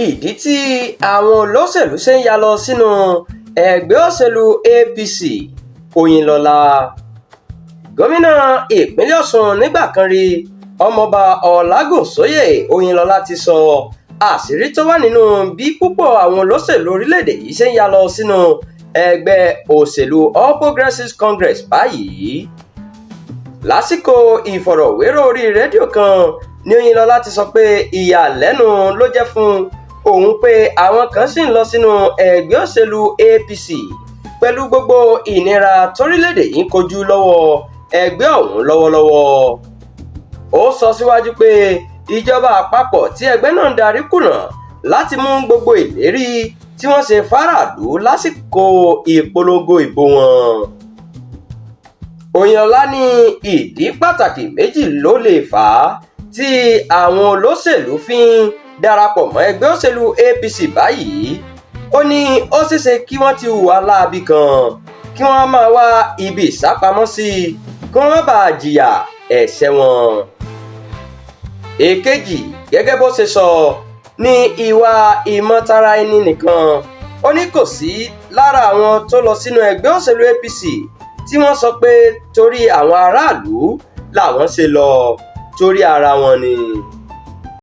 ìdí tí àwọn olóṣèlú ṣe ń ya lọ sínú ẹgbẹ́ òṣèlú APC. Oyinlọla, gómìnà ìpínlẹ̀ Ọ̀ṣun nígbà kan rí ọmọọba Ọlágúnsóyè Oyinlọla ti sọ àṣírí tó wà nínú bí púpọ̀ àwọn olóṣèlú orílẹ̀-èdè yìí ṣe ń ya lọ sínú ẹgbẹ́ òṣèlú All Progressives Congress báyìí. Lásìkò ìfọ̀rọ̀wérọ̀ orí rédíò kan ní Oyinlọla ti sọ pé ìyàlẹ́nu ló jẹ́ fún òun pé àwọn kan sì ń lọ sínú ẹgbẹ́ òṣèlú APC pẹ̀lú gbogbo ìnira torílẹ̀-èdè yìí ń kojú lọ́wọ́ ẹgbẹ́ ọ̀hún lọ́wọ́lọ́wọ́. Ó sọ síwájú pé ìjọba àpapọ̀ tí ẹgbẹ́ náà ń darí kùnà láti mú gbogbo ìlérí tí wọ́n ṣe fáráàlú lásìkò ìpolongo ìbò wọn. Oyinlọla ní ìdí pàtàkì méjì ló lè fà á tí àwọn olóṣèlú fi ń darapọ̀ mọ́ ẹgbẹ́ òṣèlú APC báyìí. Ó ní ó ṣeéṣe kí wọ́n ti hùwà láabi kan kí wọ́n máa wá ibi ìsápamọ́ sí kí wọ́n má bàa jìyà ẹ̀ṣẹ̀ wọn. Èkejì, gẹ́gẹ́ bó ṣe sọ, ní ìwà ìmọ̀tara ẹni nìkan. Ó ní kò sí lára àwọn tó lọ sínú ẹgbẹ́ òṣèlú APC tí wọ́n sọ pé torí àwọn aráàlú làwọn ṣe lọ, torí ara wọn ni.